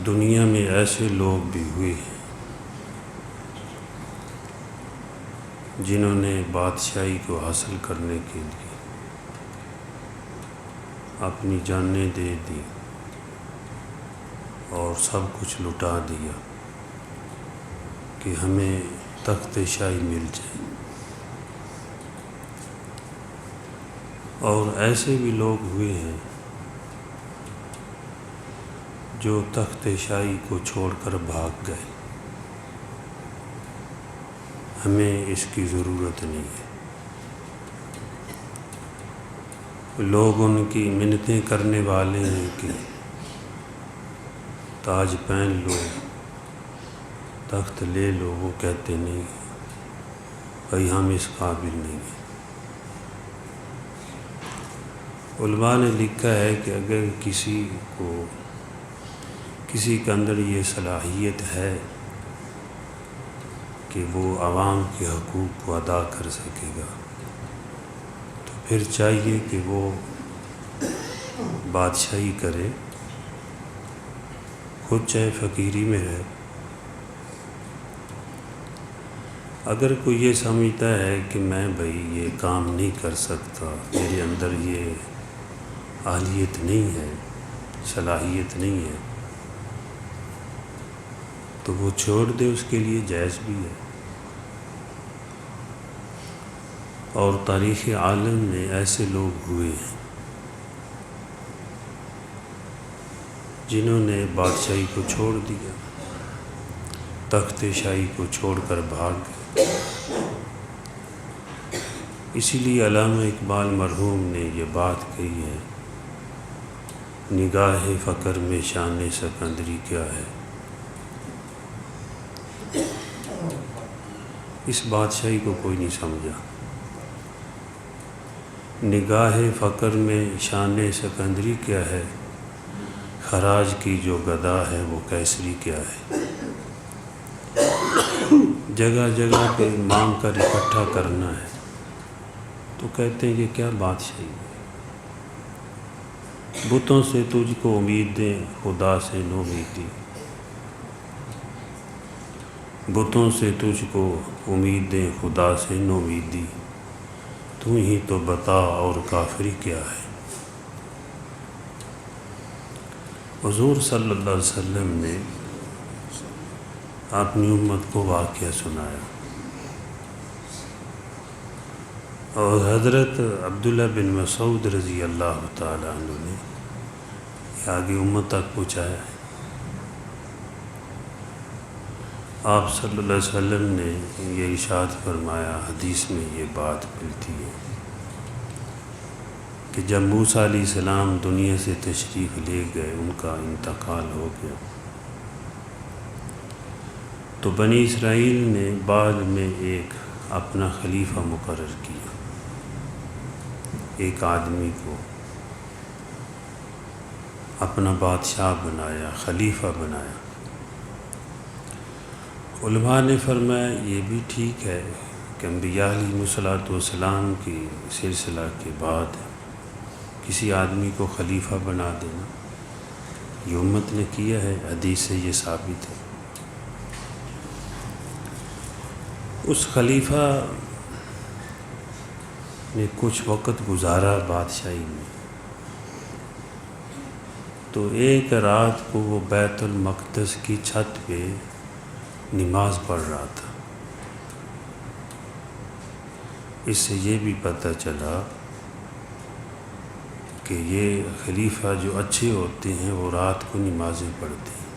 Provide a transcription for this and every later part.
دنیا میں ایسے لوگ بھی ہوئے ہیں جنہوں نے بادشاہی کو حاصل کرنے کے لیے اپنی جانیں دے دی اور سب کچھ لٹا دیا کہ ہمیں تخت شاہی مل جائے، اور ایسے بھی لوگ ہوئے ہیں جو تخت شاہی کو چھوڑ کر بھاگ گئے، ہمیں اس کی ضرورت نہیں ہے۔ لوگ ان کی منتیں کرنے والے ہیں کہ تاج پہن لو، تخت لے لو، وہ کہتے نہیں بھائی ہم اس قابل نہیں ہیں۔ علماء نے لکھا ہے کہ اگر کسی کے اندر یہ صلاحیت ہے کہ وہ عوام کے حقوق کو ادا کر سکے گا تو پھر چاہیے کہ وہ بادشاہی کرے، خود چاہے فقیری میں رہے۔ اگر کوئی یہ سمجھتا ہے کہ میں بھائی یہ کام نہیں کر سکتا، میرے اندر یہ اہلیت نہیں ہے، صلاحیت نہیں ہے، تو وہ چھوڑ دے، اس کے لیے جائز بھی ہے۔ اور تاریخ عالم میں ایسے لوگ ہوئے ہیں جنہوں نے بادشاہی کو چھوڑ دیا، تخت شاہی کو چھوڑ کر بھاگ گئے۔ اسی لیے علامہ اقبال مرحوم نے یہ بات کہی ہے، نگاہ فقر میں شان سکندری کیا ہے۔ اس بادشاہی کو کوئی نہیں سمجھا۔ نگاہ فقر میں شان سکندری کیا ہے، خراج کی جو گدا ہے وہ کیسری کیا ہے۔ جگہ جگہ پہ مانگ کر اکٹھا کرنا ہے تو کہتے ہیں یہ کیا بادشاہی ہے۔ بتوں سے تجھ کو امید دیں، خدا سے نومیدی، بتوں سے تجھ کو امید دیں، خدا سے نومیدی، تو ہی تو بتا اور کافری کیا ہے۔ حضور صلی اللہ علیہ وسلم نے اپنی امت کو واقعہ سنایا، اور حضرت عبداللہ بن مسعود رضی اللہ تعالیٰ عنہ نے یہ آگے امت تک پہنچایا ہے۔ آپ صلی اللہ علیہ وسلم نے یہ ارشاد فرمایا، حدیث میں یہ بات ملتی ہے کہ جب موسیٰ علیہ السلام دنیا سے تشریف لے گئے، ان کا انتقال ہو گیا، تو بنی اسرائیل نے بعد میں ایک اپنا خلیفہ مقرر کیا، ایک آدمی کو اپنا بادشاہ بنایا، خلیفہ بنایا۔ علماء نے فرمایا یہ بھی ٹھیک ہے کہ انبیاء علیہ السلام کی سلسلہ کے بعد کسی آدمی کو خلیفہ بنا دینا، یہ امت نے کیا ہے، حدیث سے یہ ثابت ہے۔ اس خلیفہ نے کچھ وقت گزارا بادشاہی میں، تو ایک رات کو وہ بیت المقدس کی چھت پہ نماز پڑھ رہا تھا۔ اس سے یہ بھی پتہ چلا کہ یہ خلیفہ جو اچھے ہوتے ہیں وہ رات کو نمازیں پڑھتے ہیں،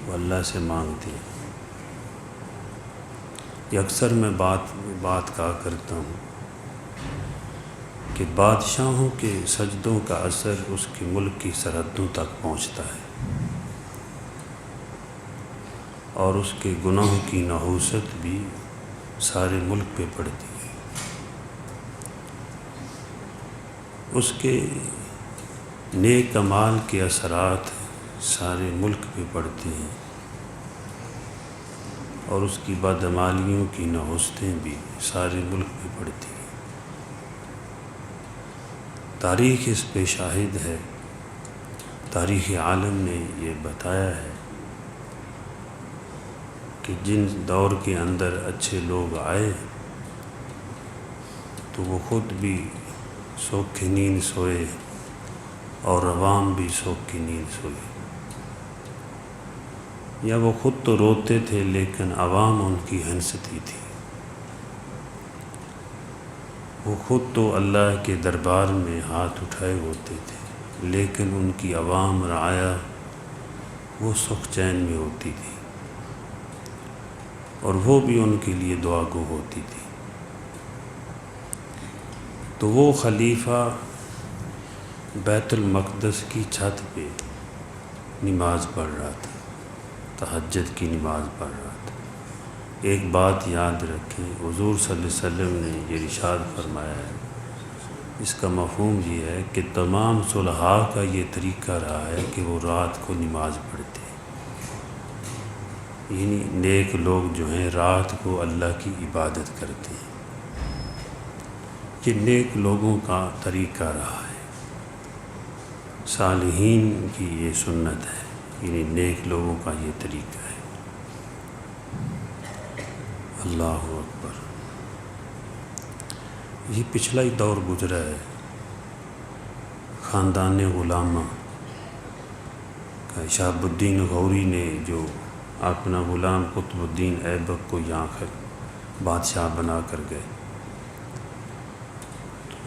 وہ اللہ سے مانگتے ہیں۔ یہ اکثر میں بات کہا کرتا ہوں کہ بادشاہوں کے سجدوں کا اثر اس کے ملک کی سرحدوں تک پہنچتا ہے، اور اس کے گناہوں کی نحوست بھی سارے ملک پہ پڑتی ہے۔ اس کے نیک اعمال کے اثرات سارے ملک پہ پڑتے ہیں، اور اس کی بدعمالیوں کی نحوستیں بھی سارے ملک پہ پڑتی ہیں۔ تاریخ اس پہ شاہد ہے تاریخ عالم نے یہ بتایا ہے کہ جن دور کے اندر اچھے لوگ آئے تو وہ خود بھی سوگ کی نیند سوئے اور عوام بھی سوگ کی نیند سوئی، یا وہ خود تو روتے تھے لیکن عوام ان کی ہنستی تھی۔ وہ خود تو اللہ کے دربار میں ہاتھ اٹھائے ہوتے تھے لیکن ان کی عوام رعایا وہ سخ چین میں ہوتی تھی اور وہ بھی ان کے لیے دعا گو ہوتی تھی۔ تو وہ خلیفہ بیت المقدس کی چھت پہ نماز پڑھ رہا تھا، تہجد کی نماز پڑھ رہا تھا۔ ایک بات یاد رکھیں، حضور صلی اللہ علیہ وسلم نے یہ ارشاد فرمایا ہے، اس کا مفہوم یہ ہے کہ تمام صلحاء کا یہ طریقہ رہا ہے کہ وہ رات کو نماز پڑھتے ہیں، یعنی نیک لوگ جو ہیں رات کو اللہ کی عبادت کرتے ہیں۔ یہ نیک لوگوں کا طریقہ رہا ہے، صالحین کی یہ سنت ہے، یعنی نیک لوگوں کا یہ طریقہ ہے۔ اللہ اکبر۔ یہ پچھلا ہی دور گزرا ہے، خاندان غلامہ کا شہاب الدین غوری نے جو اپنا غلام قطب الدین ایبک کو یہاں بادشاہ بنا کر گئے،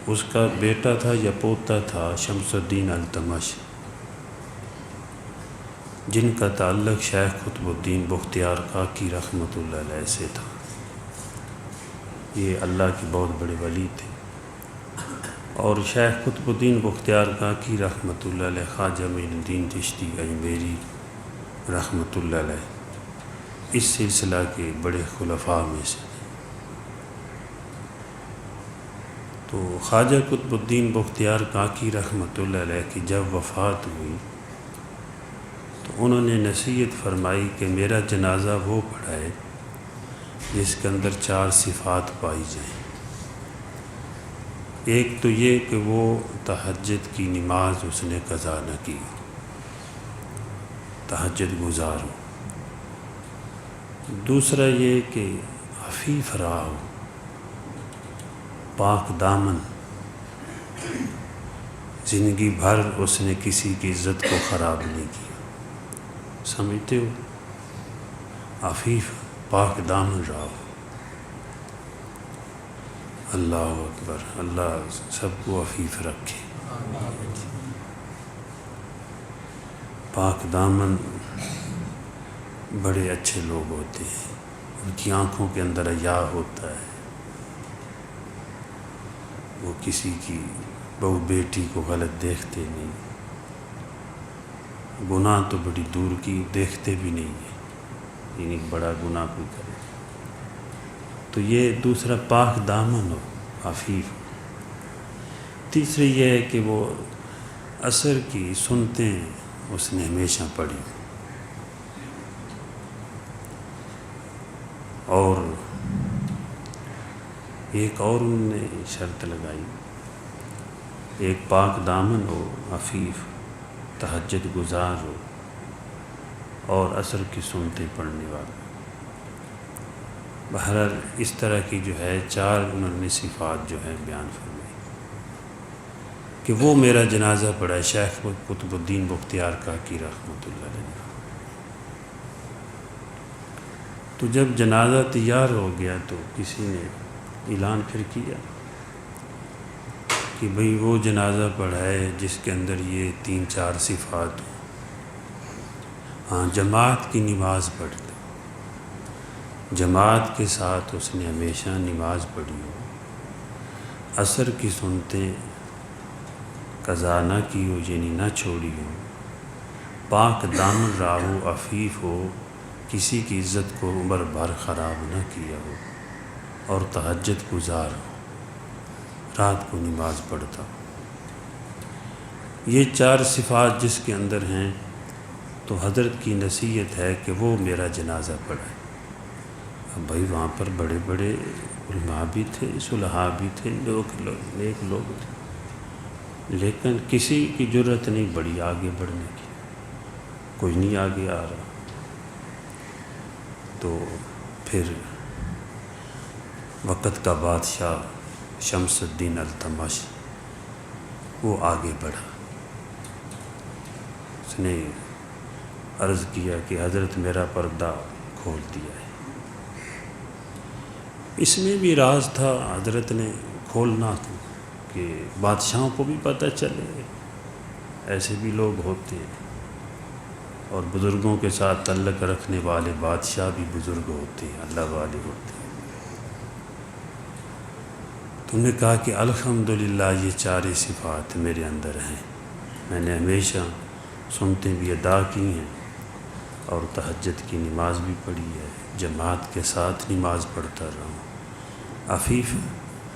اس کا بیٹا تھا یا پوتا تھا شمس الدین التمش، جن کا تعلق شیخ قطب الدین بختیار کاکی رحمۃ اللہ علیہ سے تھا۔ یہ اللہ کے بہت بڑے ولی تھے، اور شیخ قطب الدین بختیار کاکی رحمۃ اللہ علیہ خواجہ معین الدین چشتی اجمیری رحمۃ اللہ علیہ اس سلسلہ کے بڑے خلفاء میں سے۔ تو خواجہ قطب الدین بختیار کاکی رحمۃ اللہ علیہ کی جب وفات ہوئی تو انہوں نے نصیحت فرمائی کہ میرا جنازہ وہ پڑھائے جس کے اندر 4 صفات پائی جائیں۔ ایک تو یہ کہ وہ تہجد کی نماز اس نے قضا نہ کی، تہجد گزار ہو۔ دوسرا یہ کہ عفیف رہا ہو، پاک دامن، زندگی بھر اس نے کسی کی عزت کو خراب نہیں کیا۔ سمجھتے ہو؟ عفیف پاک دامن رہا ہو۔ اللہ اکبر، اللہ سب کو عفیف رکھے۔ پاک دامن بڑے اچھے لوگ ہوتے ہیں، ان کی آنکھوں کے اندر حیا ہوتا ہے، وہ کسی کی بہو بیٹی کو غلط دیکھتے نہیں، گناہ تو بڑی دور کی دیکھتے بھی نہیں ہیں، یعنی بڑا گناہ کوئی کرے تو یہ دوسرا پاک دامن ہو، عفیف ہو۔ تیسری یہ ہے کہ وہ عصر کی سنتیں اس نے ہمیشہ پڑھی، اور ایک اور انہوں نے شرط لگائی، ایک پاک دامن ہو، عفیف، تہجد گزار ہو اور عصر کی سنتیں پڑھنے والا۔ بہرحال اس طرح کی جو ہے 4 انہوں نے صفات جو ہے بیان فرمائی کہ وہ میرا جنازہ پڑھا ہے، شیخ قطب الدین بختیار کاکی رحمۃ اللہ علیہ۔ تو جب جنازہ تیار ہو گیا تو کسی نے اعلان پھر کیا کہ بھئی وہ جنازہ پڑھائے جس کے اندر یہ 3-4 صفات ہوں۔ ہاں، جماعت کی نماز پڑھتا، جماعت کے ساتھ اس نے ہمیشہ نماز پڑھی ہو، عصر کی سنتیں قضا نہ کی ہو، یعنی نہ چھوڑی ہو، پاک دامن رہا ہو، عفیف ہو، کسی کی عزت کو عمر بھر خراب نہ کیا ہو، اور تہجد گزار ہو، رات کو نماز پڑھتا ہو۔ یہ 4 صفات جس کے اندر ہیں تو حضرت کی نصیحت ہے کہ وہ میرا جنازہ پڑھائے۔ اب بھائی وہاں پر بڑے بڑے علماء بھی تھے، صلحاء بھی تھے، نیک لوگ تھے، لیکن کسی کی جرت نہیں بڑی آگے بڑھنے کی، کوئی نہیں آگے آ رہا۔ تو پھر وقت کا بادشاہ شمس الدین التمش وہ آگے بڑھا، اس نے عرض کیا کہ حضرت میرا پردہ کھول دیا ہے۔ اس میں بھی راز تھا، حضرت نے کھولنا تھا کہ بادشاہوں کو بھی پتہ چلے، ایسے بھی لوگ ہوتے ہیں، اور بزرگوں کے ساتھ تعلق رکھنے والے بادشاہ بھی بزرگ ہوتے ہیں، اللہ والے ہوتے ہیں۔ تو نے کہا کہ الحمدللہ یہ چار صفات میرے اندر ہیں، میں نے ہمیشہ سنتیں بھی ادا کی ہیں اور تہجد کی نماز بھی پڑھی ہے، جماعت کے ساتھ نماز پڑھتا رہا ہوں، عفیف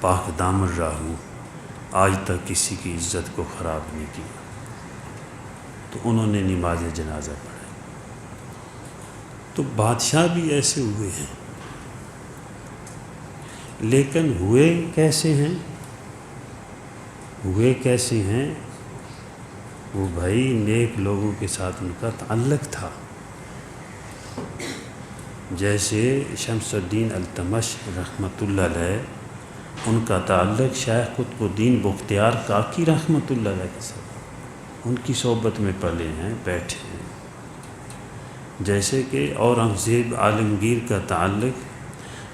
پاک دامن رہا ہوں، آج تک کسی کی عزت کو خراب نہیں کیا۔ تو انہوں نے نماز جنازہ پڑھائی۔ تو بادشاہ بھی ایسے ہوئے ہیں، لیکن ہوئے کیسے ہیں؟ ہوئے کیسے ہیں؟ وہ بھائی نیک لوگوں کے ساتھ ان کا تعلق تھا۔ جیسے شمس الدین التمش رحمۃ اللہ علیہ، ان کا تعلق شیخ قطب الدین بختیار کاکی رحمۃ اللہ علیہ کے ساتھ، ان کی صحبت میں پلے ہیں، بیٹھے ہیں۔ جیسے کہ اورنگزیب عالمگیر کا تعلق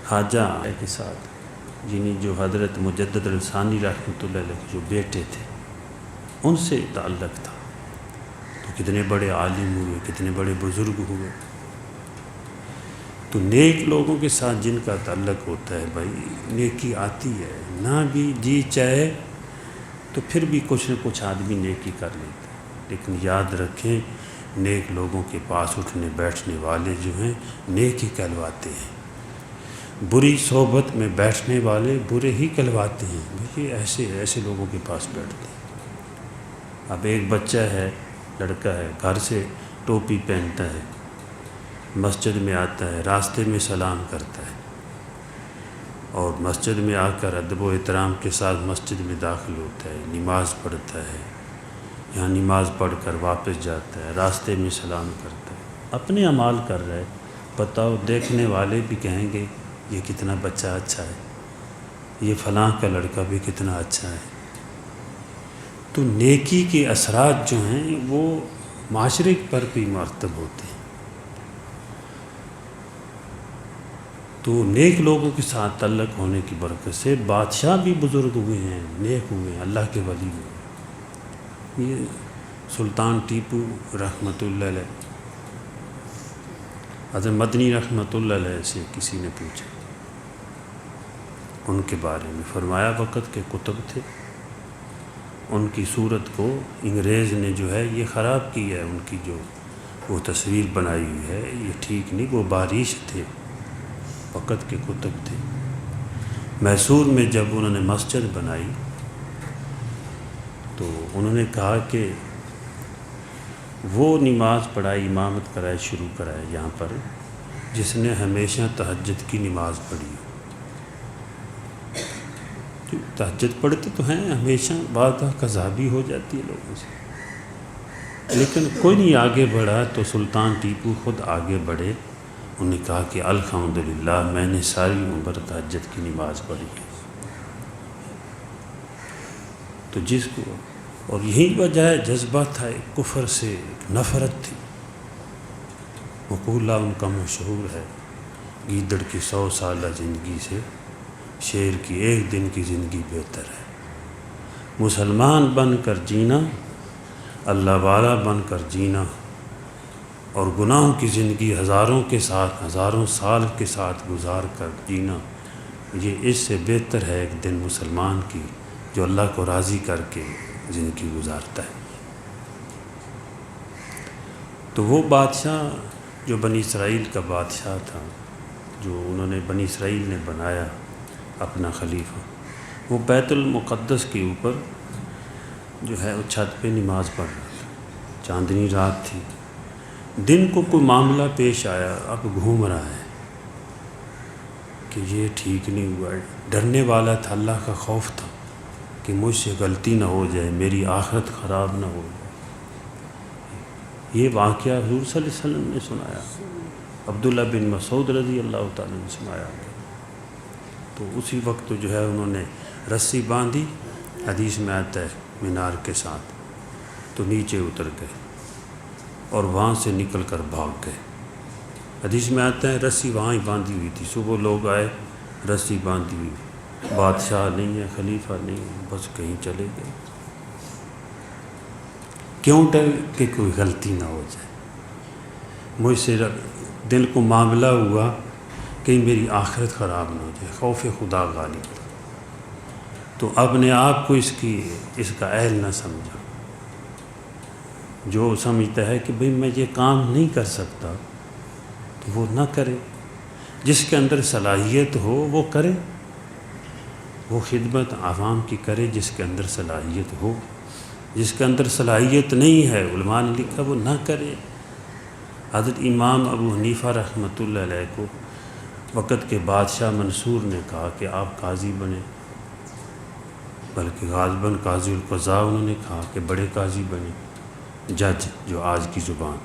خواجہ کے ساتھ، جنہیں جو حضرت مجدد الثانی رحمۃ اللہ علیہ کے جو بیٹے تھے ان سے تعلق تھا۔ تو کتنے بڑے عالم ہوئے، کتنے بڑے بزرگ ہوئے۔ تو نیک لوگوں کے ساتھ جن کا تعلق ہوتا ہے بھائی، نیکی آتی ہے، نہ بھی جی چاہے تو پھر بھی کچھ نہ کچھ آدمی نیکی کر لیتا ہے۔ لیکن یاد رکھیں، نیک لوگوں کے پاس اٹھنے بیٹھنے والے جو ہیں نیک ہی کہلواتے ہیں، بری صحبت میں بیٹھنے والے برے ہی کہلواتے ہیں۔ یہ ایسے لوگوں کے پاس بیٹھتے ہیں۔ اب ایک بچہ ہے، لڑکا ہے، گھر سے ٹوپی پہنتا ہے، مسجد میں آتا ہے، راستے میں سلام کرتا ہے، اور مسجد میں آ کر ادب و احترام کے ساتھ مسجد میں داخل ہوتا ہے، نماز پڑھتا ہے، یہاں نماز پڑھ کر واپس جاتا ہے، راستے میں سلام کرتا ہے، اپنے اعمال کر رہا ہے۔ بتاؤ، دیکھنے والے بھی کہیں گے یہ کتنا بچہ اچھا ہے، یہ فلاں کا لڑکا بھی کتنا اچھا ہے۔ تو نیکی کے اثرات جو ہیں وہ معاشرے پر بھی مرتب ہوتے ہیں۔ تو نیک لوگوں کے ساتھ تعلق ہونے کی برکت سے بادشاہ بھی بزرگ ہوئے ہیں، نیک ہوئے ہیں، اللہ کے ولی ہوئے۔ یہ سلطان ٹیپو رحمۃ اللہ علیہ، حضرت مدنی رحمۃ اللہ علیہ سے کسی نے پوچھا ان کے بارے میں، فرمایا وقت کے کتب تھے، ان کی صورت کو انگریز نے جو ہے یہ خراب کی ہے، ان کی جو وہ تصویر بنائی ہوئی ہے یہ ٹھیک نہیں، وہ بارش تھے، وقت کے کتب تھے۔ میسور میں جب انہوں نے مسجد بنائی تو انہوں نے کہا کہ وہ نماز پڑھائی، امامت کرائے، شروع کرائے یہاں پر جس نے ہمیشہ تہجد کی نماز پڑھی ہو۔ تہجد پڑھتے تو ہیں ہمیشہ، بعض قضا بھی ہو جاتی ہے لوگوں سے، لیکن کوئی نہیں آگے بڑھا۔ تو سلطان ٹیپو خود آگے بڑھے، انہوں نے کہا کہ الحمدللہ میں نے ساری عمر تہجد کی نماز پڑھی ہے۔ تو جس کو، اور یہی وجہ ہے، جذبہ تھا، ایک کفر سے ایک نفرت تھی۔ مقولہ ان کا مشہور ہے، گیدڑ کی 100 سالہ زندگی سے شیر کی ایک دن کی زندگی بہتر ہے۔ مسلمان بن کر جینا، اللہ والا بن کر جینا، اور گناہوں کی زندگی ہزاروں کے ساتھ، ہزاروں سال کے ساتھ گزار کر جینا، یہ اس سے بہتر ہے ایک دن مسلمان کی جو اللہ کو راضی کر کے زندگی گزارتا ہے۔ تو وہ بادشاہ جو بنی اسرائیل کا بادشاہ تھا، جو انہوں نے بنی اسرائیل نے بنایا اپنا خلیفہ، وہ بیت المقدس کے اوپر جو ہے وہ چھت پہ نماز پڑھ رہا تھا، چاندنی رات تھی، دن کو کوئی معاملہ پیش آیا، اب گھوم رہا ہے کہ یہ ٹھیک نہیں ہوا ہے، ڈرنے والا تھا، اللہ کا خوف تھا کہ مجھ سے غلطی نہ ہو جائے، میری آخرت خراب نہ ہو جائے۔ یہ واقعہ حضور صلی اللہ علیہ وسلم نے سنایا، عبداللہ بن مسعود رضی اللہ تعالیٰ نے سنایا۔ تو اسی وقت جو ہے انہوں نے رسی باندھی، حدیث میں آتا ہے مینار کے ساتھ، تو نیچے اتر گئے اور وہاں سے نکل کر بھاگ گئے۔ حدیث میں آتا ہے رسی وہاں ہی باندھی ہوئی تھی، صبح لوگ آئے، رسی باندھی ہوئی، بادشاہ نہیں ہے، خلیفہ نہیں ہے، بس کہیں چلے گئے۔ کیوں؟ ڈر کہ کوئی غلطی نہ ہو جائے، مجھ سے دل کو معاملہ ہوا کہ میری آخرت خراب نہ ہو جائے، خوف خدا غالب۔ تو اپنے آپ کو اس کا اہل نہ سمجھا۔ جو سمجھتا ہے کہ بھئی میں یہ کام نہیں کر سکتا تو وہ نہ کرے، جس کے اندر صلاحیت ہو وہ کرے، وہ خدمت عوام کی کرے جس کے اندر صلاحیت ہو۔ جس کے اندر صلاحیت نہیں ہے، علماء نے لکھا، وہ نہ کرے۔ حضرت امام ابو حنیفہ رحمۃ اللہ علیہ کو وقت کے بادشاہ منصور نے کہا کہ آپ قاضی بنیں، بلکہ غالباً قاضی القضاء انہوں نے کہا کہ بڑے قاضی بنے، جج جو آج کی زبان،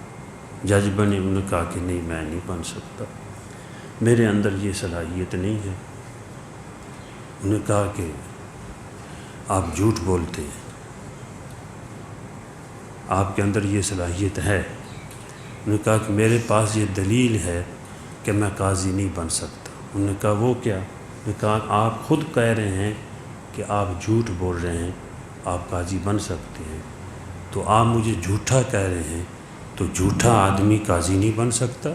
جج بنے۔ انہوں نے کہا کہ نہیں، میں نہیں بن سکتا، میرے اندر یہ صلاحیت نہیں ہے۔ انہوں نے کہا کہ آپ جھوٹ بولتے ہیں، آپ کے اندر یہ صلاحیت ہے۔ انہوں نے کہا کہ میرے پاس یہ دلیل ہے کہ میں قاضی نہیں بن سکتا۔ انہوں نے کہا وہ کیا؟ انہوں نے کہا آپ خود کہہ رہے ہیں کہ آپ جھوٹ بول رہے ہیں، آپ قاضی بن سکتے ہیں، تو آپ مجھے جھوٹا کہہ رہے ہیں، تو جھوٹا آدمی قاضی نہیں بن سکتا،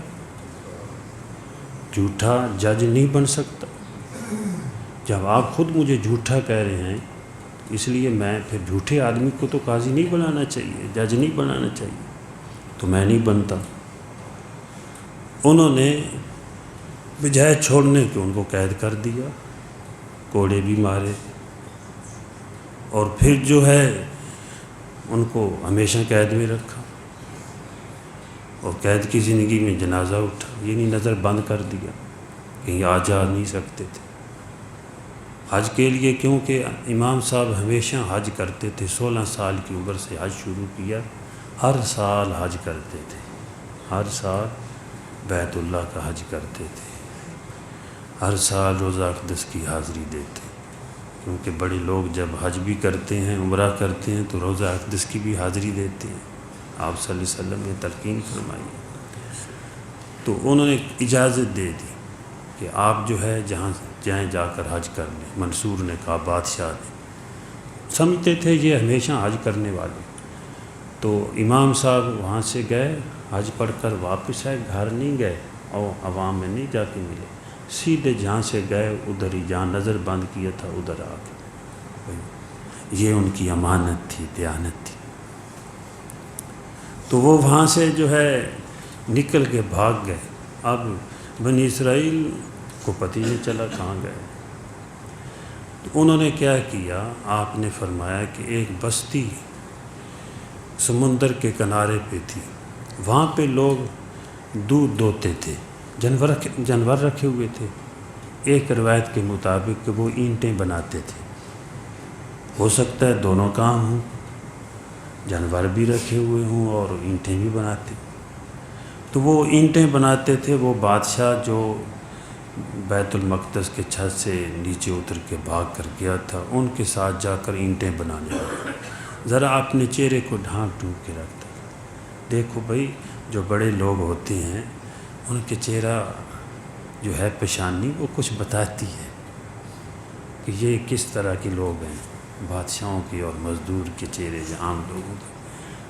جھوٹا جج نہیں بن سکتا۔ جب آپ خود مجھے جھوٹا کہہ رہے ہیں، اس لیے میں پھر جھوٹے آدمی کو تو قاضی نہیں بنانا چاہیے، جج نہیں بنانا چاہیے، تو میں نہیں بنتا۔ انہوں نے بجائے چھوڑنے کے ان کو قید کر دیا، کوڑے بھی مارے، اور پھر جو ہے ان کو ہمیشہ قید میں رکھا، اور قید کی زندگی میں جنازہ اٹھا، یعنی نظر بند کر دیا، کہیں آ جا نہیں سکتے تھے حج کے لیے، کیونکہ امام صاحب ہمیشہ حج کرتے تھے۔ 16 سال کی عمر سے حج شروع کیا، ہر سال حج کرتے تھے، ہر سال بیت اللہ کا حج کرتے تھے، ہر سال روزہ اقدس کی حاضری دیتے، کیونکہ بڑے لوگ جب حج بھی کرتے ہیں، عمرہ کرتے ہیں، تو روزہ اقدس کی بھی حاضری دیتے ہیں۔ آپ صلی اللہ علیہ وسلم نے تلقین فرمائی، تو انہوں نے اجازت دے دی کہ آپ جو ہے جہاں جا کر حج کر لیں۔ منصور نے کہا، بادشاہ نے، سمجھتے تھے یہ ہمیشہ حج کرنے والے۔ تو امام صاحب وہاں سے گئے، حج پڑھ کر واپس آئے، گھر نہیں گئے اور عوام میں نہیں جا کے ملے، سیدھے جہاں سے گئے ادھر ہی، جہاں نظر بند کیا تھا ادھر آ کے۔ یہ ان کی امانت تھی، دیانت تھی۔ تو وہ وہاں سے جو ہے نکل کے بھاگ گئے۔ اب بنی اسرائیل کو پتہ نہیں چلا کہاں گئے۔ تو انہوں نے کیا کیا؟ آپ نے فرمایا کہ ایک بستی سمندر کے کنارے پہ تھی، وہاں پہ لوگ دودھ دوہتے تھے، جانور رکھے ہوئے تھے۔ ایک روایت کے مطابق کہ وہ اینٹیں بناتے تھے، ہو سکتا ہے دونوں کام ہوں، جانور بھی رکھے ہوئے ہوں اور اینٹیں بھی بناتے۔ تو وہ اینٹیں بناتے تھے۔ وہ بادشاہ جو بیت المقدس کے چھت سے نیچے اتر کے بھاگ کر گیا تھا، ان کے ساتھ جا کر اینٹیں بنانے لگا، ذرا اپنے چہرے کو ڈھانپ ڈھونپ کے رکھتا تھا۔ دیکھو بھائی، جو بڑے لوگ ہوتے ہیں ان کے چہرہ جو ہے پیشانی وہ کچھ بتاتی ہے کہ یہ کس طرح کے لوگ ہیں۔ بادشاہوں کے اور مزدور کے چہرے جو عام لوگوں کے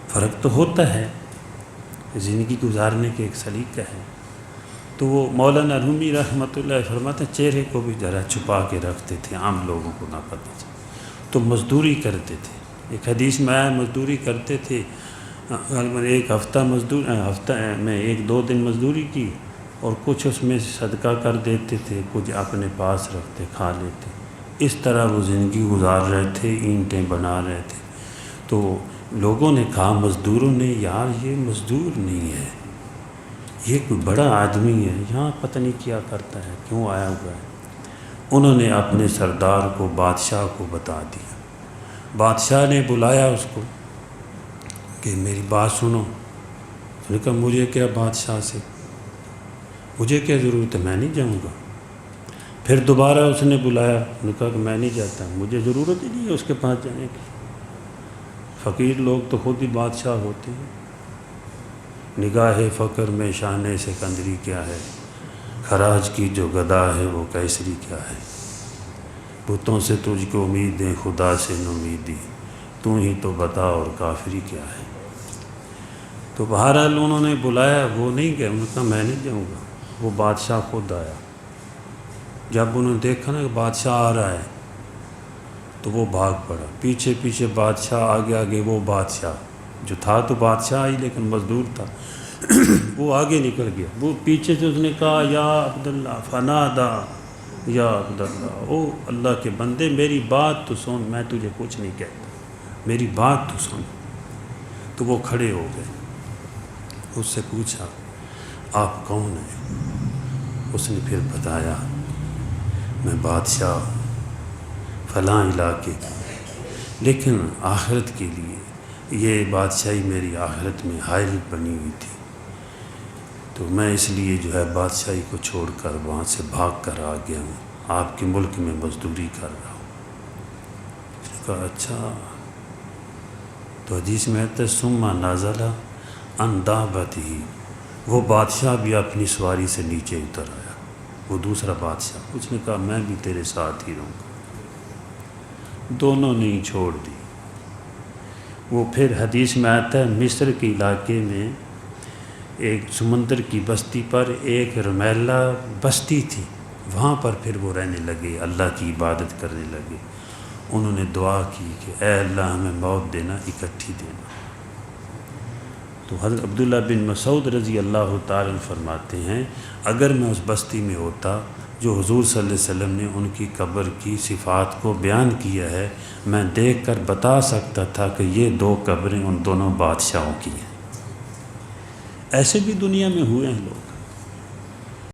فرق تو ہوتا ہے، زندگی گزارنے کے ایک سلیقہ ہے۔ تو وہ مولانا رومی رحمۃ اللہ فرماتے ہیں چہرے کو بھی ذرا چھپا کے رکھتے تھے، عام لوگوں کو نہ پتہ چلے۔ تو مزدوری کرتے تھے، ایک حدیث میں آیا مزدوری کرتے تھے، ایک ہفتہ میں 1-2 دن مزدوری کی، اور کچھ اس میں صدقہ کر دیتے تھے، کچھ اپنے پاس رکھتے، کھا لیتے۔ اس طرح وہ زندگی گزار رہے تھے، اینٹیں بنا رہے تھے۔ تو لوگوں نے کہا، مزدوروں نے، یار یہ مزدور نہیں ہے، یہ کوئی بڑا آدمی ہے، یہاں پتہ نہیں کیا کرتا ہے، کیوں آیا ہوا ہے۔ انہوں نے اپنے سردار کو، بادشاہ کو بتا دیا بادشاہ نے بلایا اس کو کہ میری بات سنو. اس نے کہا مجھے کیا بادشاہ سے، مجھے کیا ضرورت ہے، میں نہیں جاؤں گا. پھر دوبارہ اس نے بلایا، اس نے کہا کہ میں نہیں جاتا، مجھے ضرورت ہی نہیں ہے اس کے پاس جانے کی. فقیر لوگ تو خود ہی بادشاہ ہوتے ہیں. نگاہ فقر میں شان سکندری کیا ہے، خراج کی جو گدا ہے وہ کیسری کیا ہے. بتوں سے تجھ کو امیدیں خدا سے نومیدی، تو ہی تو بتا اور کافری کیا ہے. تو بہرحال انہوں نے بلایا، وہ نہیں گئے. انہوں نے کہا میں نہیں جاؤں گا. وہ بادشاہ خود آیا. جب انہوں نے دیکھا نا کہ بادشاہ آ رہا ہے تو وہ بھاگ پڑا. پیچھے پیچھے بادشاہ، آگے آگے وہ بادشاہ جو تھا تو بادشاہ ہی لیکن مزدور تھا. وہ آگے نکل گیا. وہ پیچھے سے اس نے کہا یا عبداللہ فنادا یا عبداللہ، او اللہ کے بندے میری بات تو سن، میں تجھے کچھ نہیں کہتا، میری بات تو سن. تو وہ کھڑے ہو گئے. اس سے پوچھا آپ کون ہیں؟ اس نے پھر بتایا میں بادشاہ فلاں علاقے کا، لیکن آخرت کے لیے یہ بادشاہی میری آخرت میں حائل بنی ہوئی تھی، تو میں اس لیے جو ہے بادشاہی کو چھوڑ کر وہاں سے بھاگ کر آ گیا ہوں، آپ کے ملک میں مزدوری کر رہا ہوں. اس نے کہا اچھا. تو حدیث میں آتا ہے ثم نزل عن دابتہ، وہ بادشاہ بھی اپنی سواری سے نیچے اتر آیا، وہ دوسرا بادشاہ. اس نے کہا میں بھی تیرے ساتھ ہی رہوں گا. دونوں نے ہی چھوڑ دی. وہ پھر حدیث میں آتا ہے مصر کے علاقے میں ایک سمندر کی بستی پر ایک رمیلہ بستی تھی، وہاں پر پھر وہ رہنے لگے، اللہ کی عبادت کرنے لگے. انہوں نے دعا کی کہ اے اللہ ہمیں موت دینا اکٹھی دینا. تو حضرت عبداللہ بن مسعود رضی اللہ تعالی عنہ فرماتے ہیں اگر میں اس بستی میں ہوتا جو حضور صلی اللہ علیہ وسلم نے ان کی قبر کی صفات کو بیان کیا ہے، میں دیکھ کر بتا سکتا تھا کہ یہ دو قبریں ان دونوں بادشاہوں کی ہیں. ایسے بھی دنیا میں ہوئے ہیں لوگ.